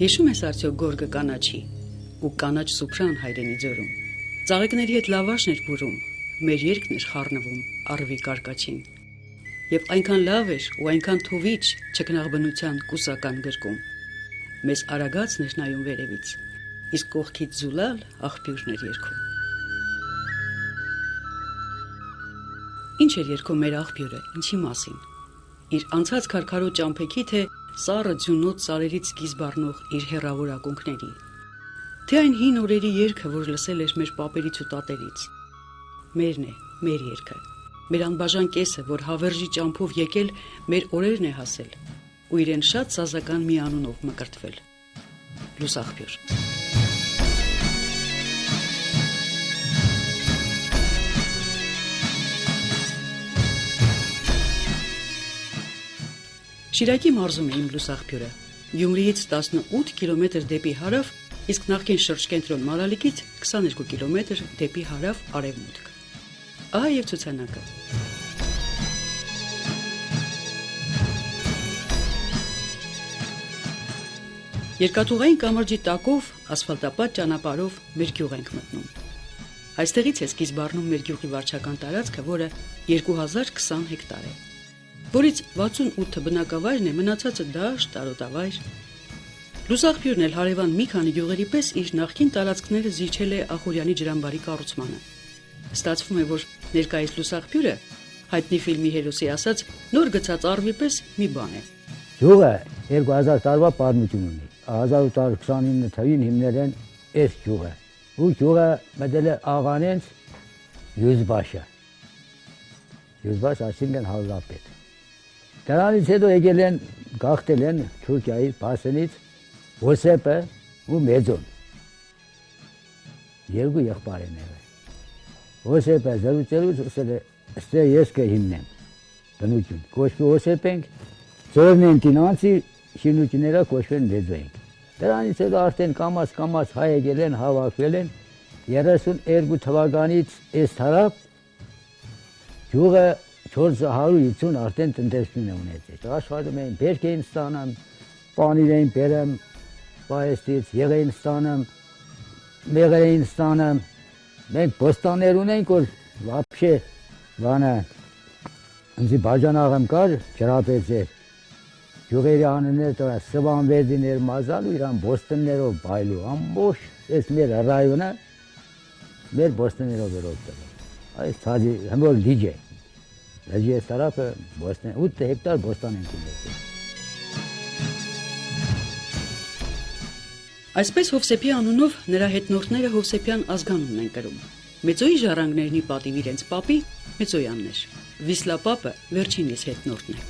Հիշում ես արդյոք գորգը կանաչի ու կանաչ սուփրան հայրենի ձորում։ Ծաղիկների հետ լավաշն էր բուրում, մեր երկն էր խառնվում առվի կարկաչին։ Եվ այնքան լավ էր ու այնքան թովիչ չքնաղ բնության կուսական գրկում։ Մեզ արագացն էր նայում վերևից, իսկ կողքից զուլալ աղբյուրն էր երգում։ Ինչ էր երգում մեր աղբյուրը, ինչի մասին։ Իր անցած քարքարոտ ճամփեքի թե սառը ձյունոտ սարերից սկիզբ առնող իր հեռավոր ակունքների, թե այն հին օրերի երգը, որ լսել էր մեր պապերից ու տատերից։ Մերն է, մեր երգը, մեր անբաժան կեսը, որ հավերժի ճամփով եկել մեր օրերն է հասել ու իրեն շատ սազական մի անունով մկրտվել՝ Լուսաղբյուր։ Շիրակի մարզում է իմ Լուսաղբյուրը, Գյումրիից 18 կիլոմետր դեպի հարավ, իսկ նախկին շրջկենտրոն Մարալիկից 22 կիլոմետր դեպի հարավ արևմուտք։ Ահա եւ ցուցանակը։ Երկաթուղային կամրջի տակով ասֆալտապատ ճանապարհով մեր գյուղ ենք մտնում։ Այստեղից է սկիզբ առնում մեր գյուղի վարչական տարածքը, որը 2020 հեկտար է, որից 68-ը բնակավայրն է, մնացածը դաշտ, տարոտավայր։ Լուսաղբյուրն էլ հարևան մի քանի գյուղերի պես իր նախկին տարածքները զիջել է Ախուրյանի ջրամբարի կառուցմանը։ Ստացվում է, որ ներկայիս Լուսաղբյուրը հայտնի ֆիլմի հերոսի ասած նոր գցած առվի պես մի բան է։ Գյուղը 2000 տարվա պատմություն ունի։ 1829 թվականին հիմնել են այս գյուղը։ Ու գյուղը մտել է աղանենց Յուզբաշը։ Յուզբաշ այսինքն հազարապետ։ Դրանից հետո եկել են, գաղթել են Թուրքիայից, Փարսենից Հոսեփը ու Մեծոն։ Երկու եղբայր են եղել։ Հոսեփը զրուցելուց ասել է, «Ստե ես կհիմնեմ բնություն, կոչվի Հոսեփ ենք, ծորն են տինանցի, շինությունները կոչվեն Մեծո ենք»։ Դրանից հետո արդեն կամաց հայ եկել են, հավաքվել են, 32 թվականից այս թարավ գյուղը 450 արդեն տնտեսություն է ունեցել։ Աշխատում էին, բերք էին ստանում, պանիր էին բերում, պայեստից, եղ էին ստանում, մեղր էին ստանում։ Մենք բոստաններ ունենք, որ վապշե վանը, ինձի բաժանաղեմ կար, ջրապեց էր, գյուղերի անուններ տորա, Սվանվերդիներ մազալու, իրան բոստաններով բայլու, ամբոշ, ես մեր ռայոնը, մեր բոստաններով էր օգտվել։ Այս թաջի, հմոր լիջ է։ Լեջի այս տարապը 8 հեկտար բոստան ենք ունեցել։ Այսպես Հովսեփի անունով նրա հետնորդները Հովսեփյան ազգանունն են կրում։ Մեծոյի ժառանգներն ի պատիվ իրենց պապի Մեծոյաններ, Վիսլապապը վերջինիս հետնորդն է։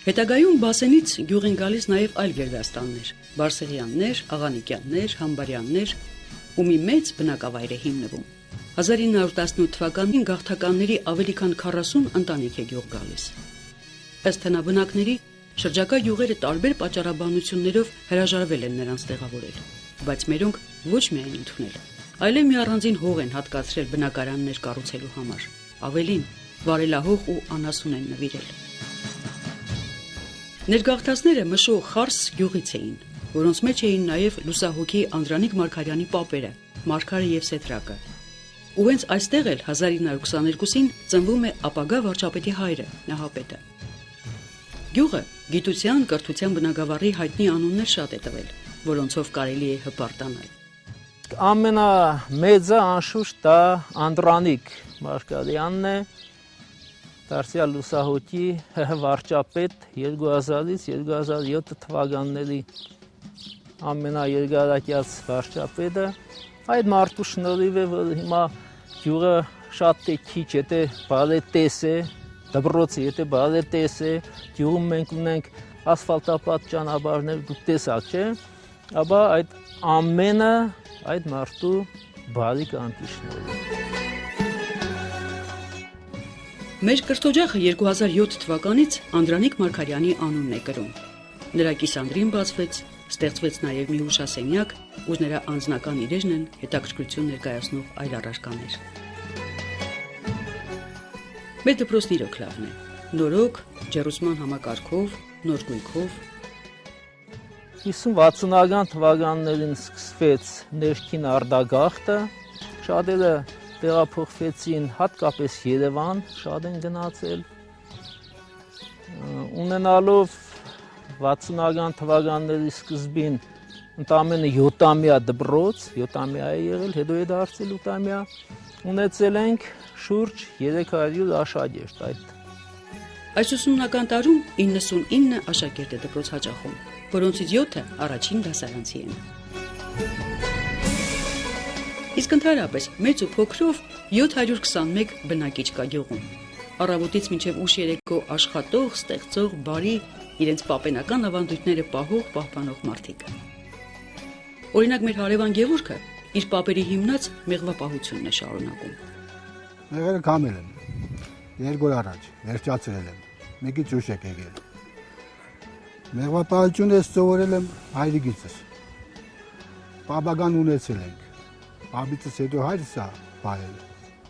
Հետագայում Բասենից գյուղ են գալիս նաև այլ գերդաստաններ՝ Բարսեղյաններ, Աղանիկյաններ, Համբարյաններ, ու մի մեծ բնակավայր է հիմնվում։ 1918 թվականին գաղթականների ավելի քան 40 ընտանիք է գյուղ գալիս։ Ըստ հնաբնակների, շրջակա գյուղերը տարբեր պատճառաբանություններով հրաժարվել են նրանց տեղավորել, բայց մերոնք ոչ միայն ընդունել, այլև մի առանձին հող են հատկացրել բնակարաններ կառուցելու համար, ավելին վարելահող ու անասուն են նվիրել։ Ներգաղթածները Մշո Խարս գյուղից էին, որոնց մեջ էին նաև լուսահոգի Անդրանիկ Մարգարյանի պապերը, Մարգարը եւ Սեթրակը։ Ու հենց այստեղ էլ 1922-ին ծնվում է ապագա վարչապետի հայրը, Նահապետը։ Գյուղը գիտության, կրթության բնագավառի հայտնի անուններ շատ է տվել, որոնցով կարելի է հպարտանալ։ Ամենամեծը անշուշտ դա Անդրանիկ Մարգարյանն է, դարձյալ լուսահոգի վարչապետ 2000-ից 2007 թվականների ամենաերկարակյաց վարչապետը։ Այդ մարդու շնորհիվ է, որ հիմա գյուղը շատ թե քիչ եթե բարետես է, դպրոցը եթե բարետես է, գյուղում մենք ունենք ասֆալտապատ ճանապարհներ, դուք տեսաք, չէ՞, ապա այդ ամենը այդ մարդու բարի կամքի շնորհիվ։ Մեր կրթօջախը 2007 թվականից Անդրանիկ Մարգարյանի անունն է կրում։ Նրա կիսանդրին բացվեց, ստեղծվեց նաև մի հուշասենյակ, ու նրա անձնական իրերն են հետաքրքրություն ներկայացնող այլ առարկաներ։ Մեր դպրոցն իրոք լավն է, նորոգ, ջեռուցման համակարգով, նոր գույքով։ 50-60-ական թվականներին սկսվեց ներքին արտագաղթը, շատերը տեղափոխվեցին հատկապես Երևան, շատ են գնացել, ունենալով 60-ական թվականների սկզբին ընդամենը 7-ամյա դպրոց, 7-ամյա է եղել, հետո է դարձել 8-ամյա, ունեցել ենք շուրջ 300 աշակերտ այդ։ Այս ուսումնական տարում 99 աշակերտ է դպրոց հաճախում, որոնցից 7-ը առաջին դասարանցի են։ Իսկ ընդհանրապես մեծ ու փոքրով 721 բնակիչ կա գյուղում։ Առավոտից մինչև ուշ երեկո աշխատող, ստեղծող, բարի, իրենց պապենական ավանդույթները պահող, պահպանող մարդիկ։ Օրինակ մեր հարևան Գևորգը իր պապերի հիմնած մեղվապահությունն է շարունակում։ Մեղերը կամել եմ, 2 օր առաջ, վերջացրել եմ, մի քիչ ուշ եք եկել։ Մեղվապահությունը սովորել եմ հայրիկիցս, պապական ունեցել ենք, պապիցս հետո հայրս է պահել,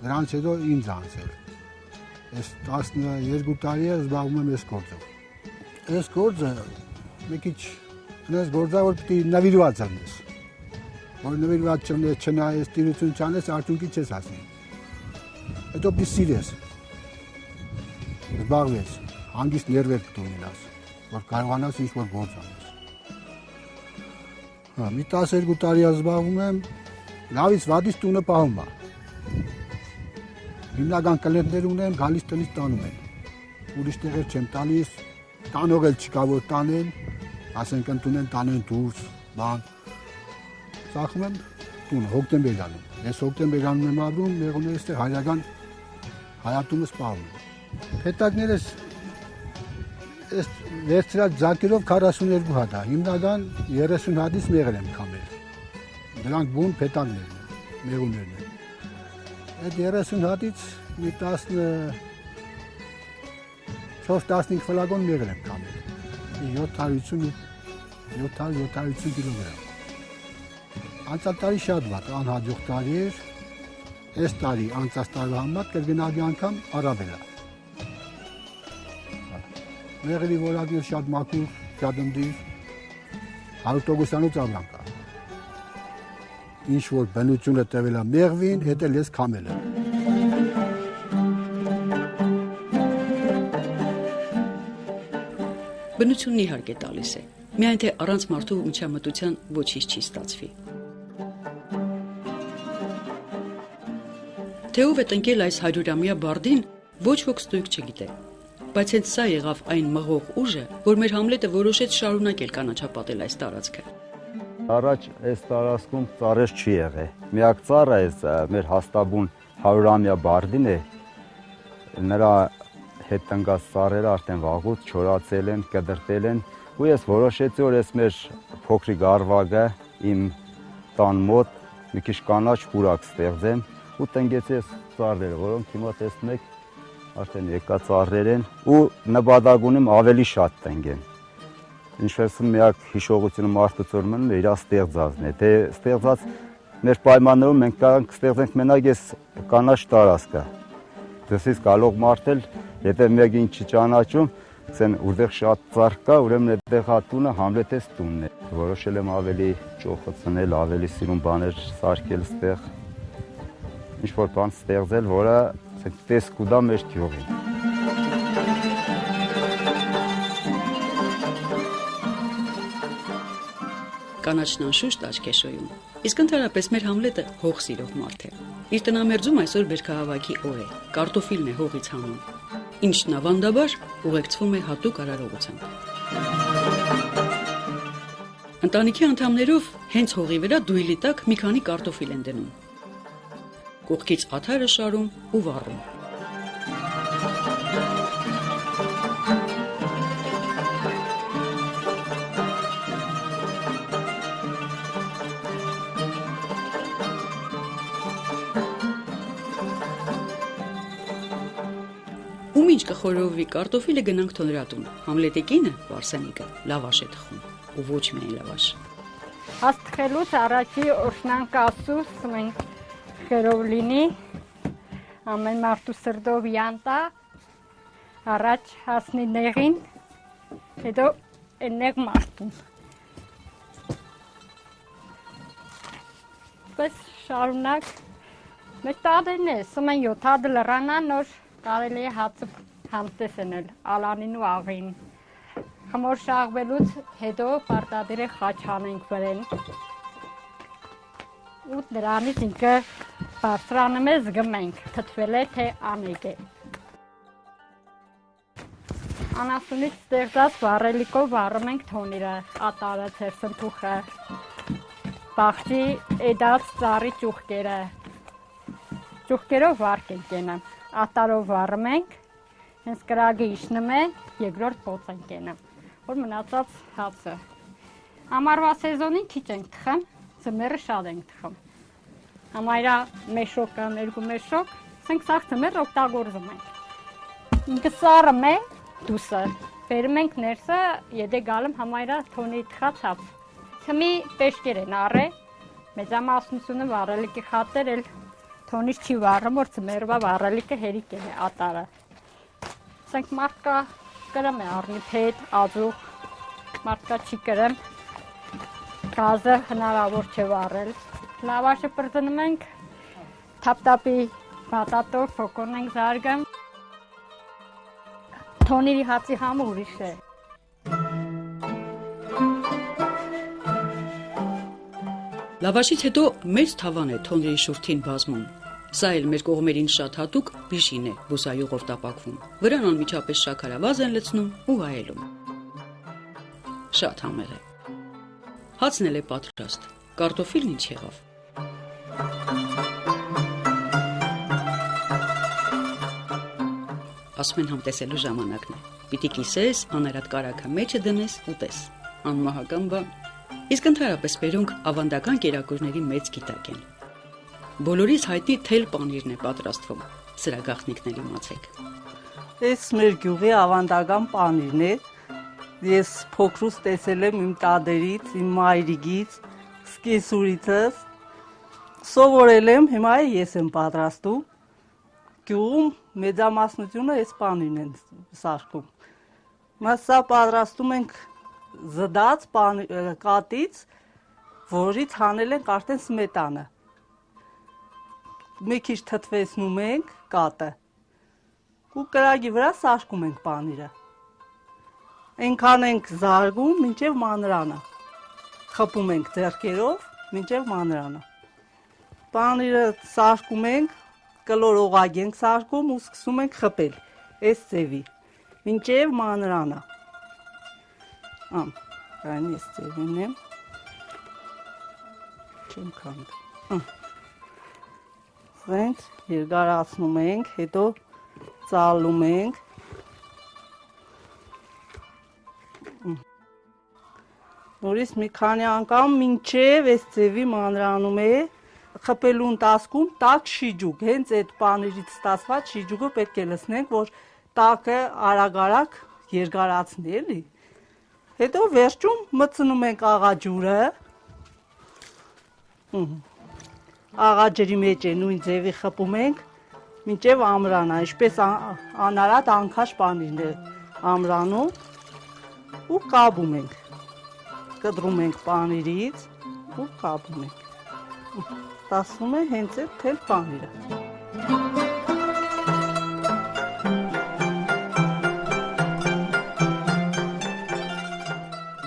նրանց հետո ինձ անցել։ Ես 12 տարի է զբաղվում եմ այս գործով։ Այս գործը մի քիչ այս գործը որ պիտի նվիրված անես։ Որ նվիրված չնայես, տիրություն չանես, արդյունքի չես հասնի։ Հետո պիտի սիրես։ Զբաղվես, հանգիստ ներվեր պիտի ունենաս, որ կարողանաս ինչ-որ գործ անես։ Մի 12 տարի զբաղվում եմ, լավից վատից տունը պահում է։ Հիմնական կլենտներ ունեմ, գալիս տնից տանում են։ Ուրիշ տեղեր չեմ տալիս, տանող էլ չկա որ տանեն, ասենք ընդունեն տանեն դուրս, բան։ Ծախում եմ տունը, հոկտեմբերանում։ Ես հոկտեմբերանում եմ ապրում, մեղուներ այստեղ հայրական հայատումս պահում եմ։ Փետակներս այս վերցրած ձակերով 42 հատ է, հիմնական 30 հատից մեղր եմ քամել։ Դրանք բուն փետակներն են, մեղուներն են։ Այդ 30 հատից մի 4-15 ֆլակոն մեղր եմ քամել։ 750 կիլոգրամ։ Անցած տարի շատ վատ, անհաջող տարի էր։ Այս տարի անցած տարվա համեմատ կրկնակի անգամ առավել է։ Մեղրի որակը շատ մաքուր, շատ ընդիր, 100%-անոց ավրանք է։ Ինչ որ բնությունը տվել է մեղվին, հետ էլ ես քամել եմ։ Բնությունն իհարկե տալիս է, միայն թե առանց մարդու միջամտության ոչինչ չի ստացվի։ Թե ով է տնկել այս 100-ամյա բարդին, ոչ ոք ստույգ չգիտե, բայց հենց սա եղավ այն մղող ուժը, որ մեր Համլետը որոշեց շարունակել կանաչապատել այս տարածքը։ Առաջ այս տարածքում ծառեր չի եղել։ Միակ ծառը այս մեր հաստաբուն 100-ամյա բարդին է։ Նրա հետ տնկած ծառերը արդեն վաղուց չորացել են, կդրտել են, ու ես որոշեցի, որ այս մեր փոքրիկ արվագը իմ տան մոտ մի քիչ կանաչ պուրակ ստեղծեմ ու տնկեցի այս ծառերը, որոնք հիմա տեսնում եք արդեն եկա ծառեր են ու նպատակ ունեմ ավելի շատ տնկեմ։ Ինչպես միակ հիշողությունը մարդուց որ մնում է իր ստեղծածն է, թե ստեղծած մեր պայմաններում մենք կարող ստեղծենք մենակ այս կանաչ տարածքը։ Դրսից գալող մարդ էլ, եթե մեկին չճանաչում, ասեն որտեղ շատ ծառ կա, ուրեմն այդտեղ հատունը Համլետես տունն է։ Որոշել եմ ավելի ճոխացնել, ավելի սիրուն բաներ սարքել ստեղ, ինչ-որ բան ստեղծել, որը տեսք ուտա մեր գյուղին։ Կանաչն անշուշտ աչք է շոյում, իսկ ընդհանրապես մեր Համլետը հող սիրող մարդ է։ Իր տնամերձում այսօր բերքահավաքի օր է, կարտոֆիլն է հողից հանում, ինչն ավանդաբար ուղեկցվում է հատուկ արարողությամբ։ Ընտանիքի անդամներով հենց հողի վրա դույլի տակ մի քանի կարտոֆիլ են դնում։ Կողքից աթարը շարում ու վառում։ Ում ինչ կխորովվի կարտոֆիլը գնանք թոնրատուն։ Համլետի կինը, Վարսենիկը, լավաշ է թխում, ու ոչ միայն լավաշ։ Աստղելուց առաջի օրհնանք Աստծուց մենք խերով լինի, ամեն մարդու սրտով յանտա, առաջ հասնի նեղին, հետո եննեք մարդուն։ այդպես շարունակ մեր տադերն է, սում են 7 հատ լրանա նոր կարելի է հացը համտեսնել ալանին ու աղին։ Խմոր շաղվելուց հետո պարտադիր է խաչ հանենք վրեն։ Ու դրանից ինքը բարձրանում է զգմենք, թթվել է թե անեկ է։ Անասունից ստեղծած վառելիքով վառում ենք թոնիրը, ատարը, ցերսնթուխը, բաղջի էդած ծառի ճուղկերը։ Ճուղկերով վառք ենք ենը, ատարով վառում ենք, հենց կրագը իշնում է, երկրորդ պոծ ենք ենը, որ մնացած հացը։ Ամառվա սեզոնին քիչ ենք թխում, ձմեռը շատ ենք թխում։ Համայրա մեշոկ կամ 2 մեշոկ, սենք սաղ ձմեռ օգտագործում ենք։ Ինքը սառում է դուսը, բերում ենք ներսը, եթե գալում համայրա թոնի թխած հաց։ Թմի պեշկեր են առե, մեծամասնությունը վառելիքի խատեր էլ թոնից չի վառում, որ ձմեռվա վառելիքը հերիք է ատարը։ Սենք մարդկա կրում է առնի փետ, ածուղ, մարդկա չի կրում, գազը հնարավոր չէ վառել։ Լավաշը պրծնում ենք, թապտապի բատատով փոկոն ենք զարգում։ Թոնիրի հացի համը ուրիշ է։ Լավաշից հետո մեծ թավան է թոնրի շուրթին բազմում։ Սա էլ մեր կողմերին շատ հատուկ բիշին է բուսայուղով տապակվում։ Վրան անմիջապես շաքարավազ են լցնում ու հայելում։ Շատ համեղ է։ Հացն էլ է պատրաստ։ Կարտոֆիլն ինչ եղավ։ Ասում են համտեսելու ժամանակն է։ Պիտի կիսես, աներատ կարագը մեջը դնես, ուտես։ Անմահական բան։ Իսկ ընդհանրապես բերունք ավանդական կերակուրների մեծ գիտակ են։ Բոլորիս հայտնի թել պանիրն է պատրաստվում։ Սրա գաղտնիքն իմացեք։ Այս մեր գյուղի ավանդական պանիրն է։ Ես փոքրուց տեսել եմ իմ տատերից, իմ մայրիկից, սկեսուրիցս։ Սովորել եմ, հիմա ես եմ պատրաստում։ Գյուղում մեծամասնությունը այս պանիրն են սարքում։ Սա պատրաստում ենք զդած կատից, որից հանել ենք արդեն սմետանը։ Մի քիչ թթվեցնում ենք կատը ու կրագի վրա սարքում ենք պանիրը։ Այնքան ենք զարգում, մինչև մանրանը։ Խփում ենք ձեռքերով, մինչև մանրանը։ Պանիրը սարքում ենք, կլոր օղակ ենք սարքում ու սկսում ենք խփել այս ձևի, մինչև մանրանը։ Այն այս ձևին եմ, չեմ քանդում։ Հենց երկարացնում ենք, հետո ծալում ենք։ Նորից մի քանի անգամ մինչև այս ձևի մանրանում է, խփելու ընթացքում տաք շիջուկ, հենց այդ պանիրից ստացված շիջուկը պետք է լցնենք, որ տակը արագ երկարացնի, էլի։ Հետո վերջում մտցնում ենք աղաջուրը։ Աղաջրի մեջ է նույն ձևի խփում ենք, մինչև ամրանա, ինչպես անարատ անքաշ պանիրն է ամրանում ու կաբում ենք։ Կտրում ենք պանիրից ու կաբում ենք։ Ստացվում է հենց այդ թել պանիրը։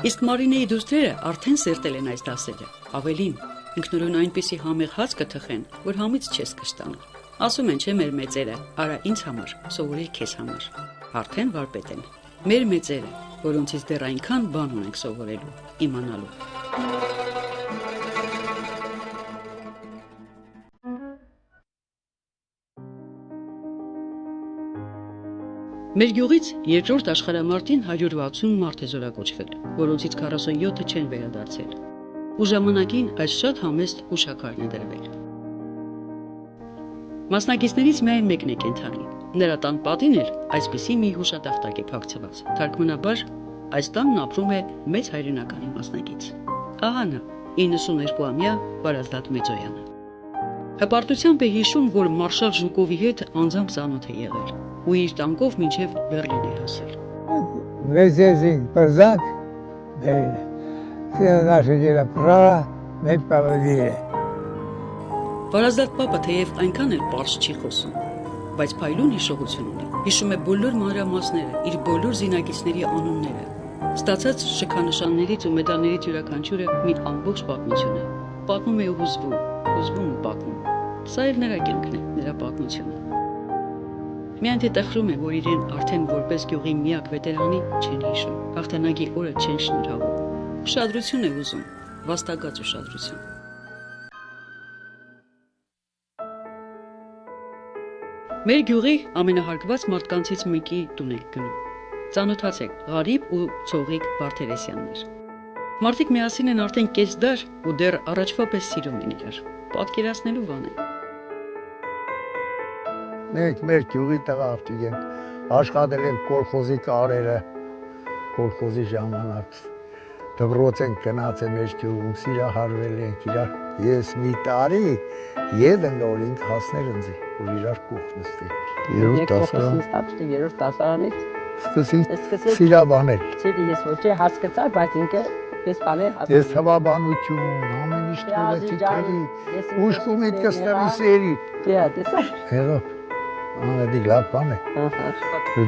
Իսկ Մարինեի դուստրերը արդեն սերտել են այս դասերը։ Ավելին, ինքնուրույն այնպիսի համեղ հաց կթխեն, որ համից չես կշտանա։ Ասում են չէ մեր մեծերը, արա ինձ համար, սովորի քեզ համար։ Արդեն վարպետ են։ Մեր մեծերը, որոնցից դեռ այնքան բան ունենք սովորելու, իմանալու։ Մեր գյուղից երկրորդ աշխարհամարտին 160 մարդ է զորակոչվել, որոնցից 47-ը չեն վերադարձել։ Ու ժամանակին այս շատ համեստ ուշակարն է դրվել։ Մասնակիցներից միայն մեկն է կենթանի։ Նրա տան պատին էլ այսպիսի մի հուշատախտակ է փակցված։ Թարգմանաբար այս տանն ապրում է մեծ հայրենականի մասնակից։ Ահա նա, 92-ամյա Վարազդատ Մեծոյանը։ Հպարտությամբ է հիշում, որ մարշալ Ժուկովի հետ անձամբ ծանոթ է եղել ու իր տանկով մինչև Բեռլին է հասել։ Везде Парзак, все наши дела права, мы победили. Վարազդատ պապը թեև այնքան էլ պարզ չի խոսում, բայց փայլուն հիշողություն ունի։ Հիշում է բոլոր մանրամասները, իր բոլոր զինակիցների անունները։ Ստացած շքանշաններից ու մեդալներից յուրաքանչյուրը մի ամբողջ պատմություն է։ Պատմում է ու հուզվում ու պատմում։ Սա էլ նրա կյանքն է, նրա պատմությունը։ Միայն թե տխրում է, որ իրեն արդեն որպես գյուղի միակ վետերանի չեն հիշում, հաղթանակի օրը չեն շնորհավում։ Ուշադրություն է ուզում, վաստակած ուշադրություն։ Մեր գյուղի ամենահարգված մարդկանցից մեկի տուն եք գնում։ Ծանոթացեք Ղարիբ ու Ցողիկ Վարդերեսյաններ։ Մարդիկ միասին են արդեն կես դար ու դեռ առաջվա պես սիրում են իրար։ Պատկերացնելու բան է։ Մենք մեր գյուղի տղաարտիկ ենք, աշխատել ենք կոլխոզի կարերը, կոլխոզի ժամանակ դպրոց ենք գնացել մեր գյուղում, սիրահարվել ենք իրար։ Ես մի տարի եւ նոր ինք հասներ ինձ, որ իրար կողք նստի։ Երրորդ դասարանից սկսեցի սիրաբանել։ Ես ոչ է հասկացա, բայց ինքը ես բաներ հասկացա։ Ես հավաբանություն, ամեն ինչ թողեցի թերի, ուշքում իդքս տղի սերի։ Դե, տեսա։ Հեղա, անադի լավ բան է։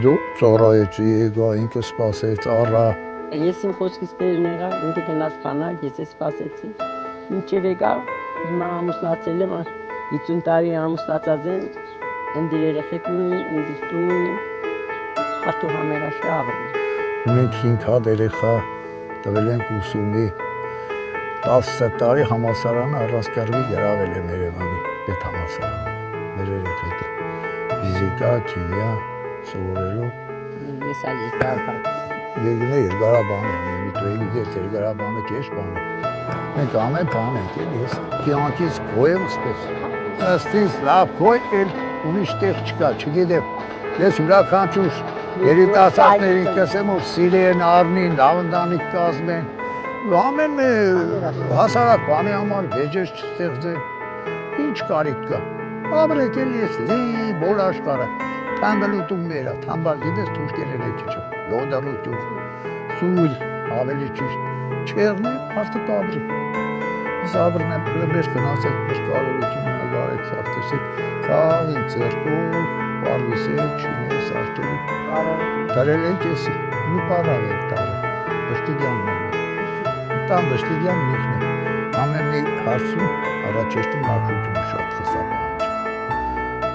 Դու ծառայեցի, եկա, ինքը սպասեց, առա։ Ես իմ խոսքից տերն եղա, ինքը գնաց բանակ, ես սպասեցի։ Մինչև եկա, հիմա ամուսնացել եմ, 50 տարի ամուսնացած եմ, ընդ երեխեք ունի, ինձ տուն ունի, հատու համերաշի ավրն։ Մենք 5 հատ երեխա տվել ենք ուսումի, 10 տարի համալսարանը առանցքարվի գրավել եմ Երևանի պետ համալսարանը, մեր երեխեքը, ֆիզիկա, քիմիա, սովորելու։ Ես այլ եկա։ Եկին է երկարաբան եմ, մի տուելի դետ երկարաբանը կեշ բան է։ Մենք ամեն բան ենք, ես կյանքից գոյ եմ սպես։ Աստից լավ գոյ էլ ուրիշ տեղ չկա, չգիտեմ։ Ես յուրաքանչյուր երիտասարդներին կսեմ, որ սիրեն, առնին, ավանդանիկ կազմեն։ Ամեն հասարակ բանի համար վեճեր չստեղծեն։ Ինչ կարիք կա։ Ապրեք էլ ես բոլոր աշխարհը թամբալուտում մերա, թամբալ գիտես թուրքերեն է քիչ։ Լոդարություն, սույլ, ավելի ճիշտ, չեղնի, հաստը կաբրի։ Ես ապրն եմ մեր գնացեք, մեր կարողությունը նգարեք, սաղտեսեք, կաղին ծերկով, պարվիսեք, չինես, աշտերի, տարել ենք ես, մի պարավ եք տարը, բշտիգյանն եմ, տան բշտիգյան նիքն է, ամեն մի հարցում առաջեշտում արկությունը շատ խսապահանջ։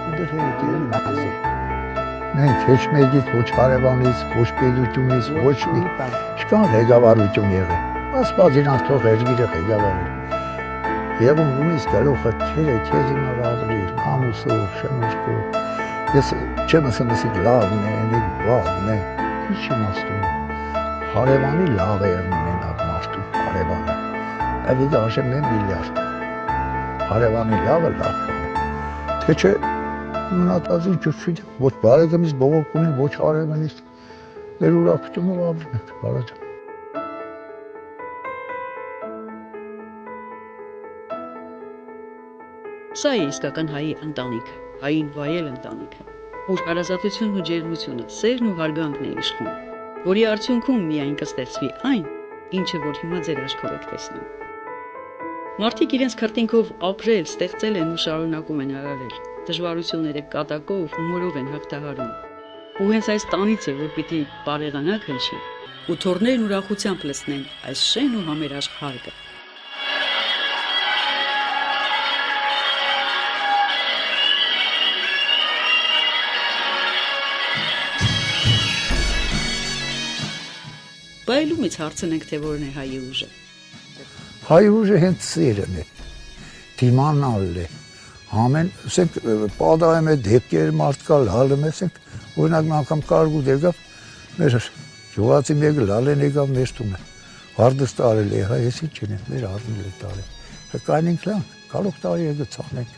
Ուդեր հերիք եմ նազի։ Մենք ոչ մեկից, ոչ հարևանից, ոչ պետությունից, ոչ մի չկան ղեկավարություն եղել։ Աստված իրանց թող երկիրը ղեկավարել։ Եղում նույնիսկ գլուխը քերը քեզ իմանալ ավելի ամուսով, շնորհքով։ Ես չեմ ասում լավն է, վաղն է, ինչ իմաստուն։ Հարևանի լավ է մենակ մարդու հարևանը։ Այդ դաշեմ է միլիարդ։ Հարևանի լավը լավ է։ Թե չէ մնացածի ջուր ոչ բարեկամից բողոք ունի, ոչ հարևանից մեր ուրախությունով ապրում ենք, բարաջան։ Սա է իսկական հայի ընտանիքը, հային վայել ընտանիքը, ուր հարազատությունն ու ջերմությունը, սերն ու հարգանքն է իշխում, որի արդյունքում միայն կստեղծվի այն, ինչը որ հիմա ձեր աչքով եք տեսնում։ Մարդիկ իրենց քրտինքով ապրել, ստեղծել են ու շարունակում են արարել, դժվարությունները կատակով, հումորով են հաղթահարում։ Ու հենց այս տանից է, որ պիտի բարեղանակ հնչի, ու թորներն ուրախությամբ լցնեն այս շեն ու համերաշխ հարգը։ Բայլումից հարցնենք, թե որն է հայի ուժը։ Հայի ուժը հենց սերն է, դիմանալն է, ամեն, ասենք, պադայում է դեպքեր մարդկա լալում է, ասենք, օրինակ մի անգամ կարգուտ եկավ, մեր գյուղացի մեկը լալեն եկավ մեր տունը, հարդս տարել է, ես ինչ չնեմ, մեր արդնել է տարել, կայնենք լան, կարող տարի եկը ծանենք,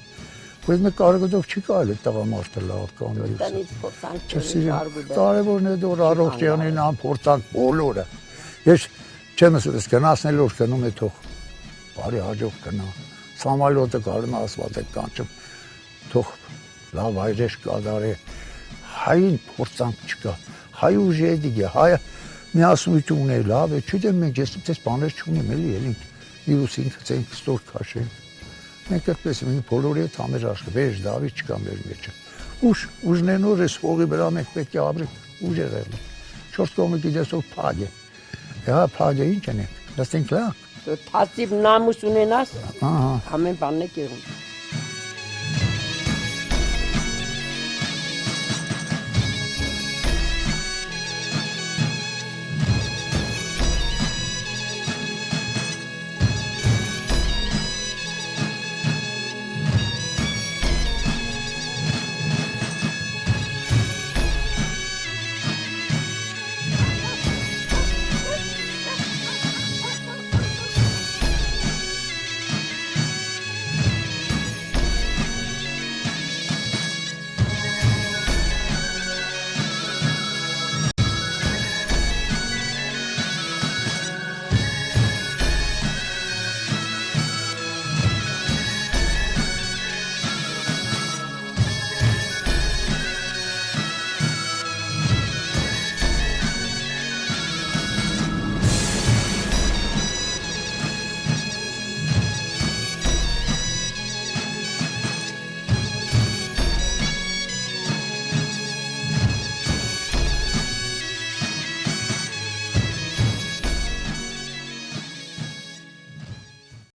բայց մեր կարգուտով չի կարել է տղամարդը լավ կանել, կարևորն է դոր առողջյանին ամփորձանք բոլորը, ես չեմ ասում, ես գնացնել որ գնում է թող, բարի հաջող գնա, Սամալյոտը կարում է ասված է կանչում, թող լավ այրեշ կադար է, հային փորձանք չկա, հայ ուժի է դիգե, հայը միասնություն է լավ է, չուտեմ մենք ես տես բաներ չունիմ էլի, էլինք, իրուս ինքս ենք ստոր կաշենք, Մենք այդպես մենք բոլորի հետ համեր աշխը, վեր Դավիթ չկա մեր մեջը։ Ուժնենոր էս փողի վրա մենք պետք է ապրենք ուժեր եղել։ 4 կողմը գիտես որ փակ է։ Հա փակ է ինչ են։ Դասենք լավ։ Թացիվ նամուս ունենաս, Ահա։ ամեն բանն է կերում։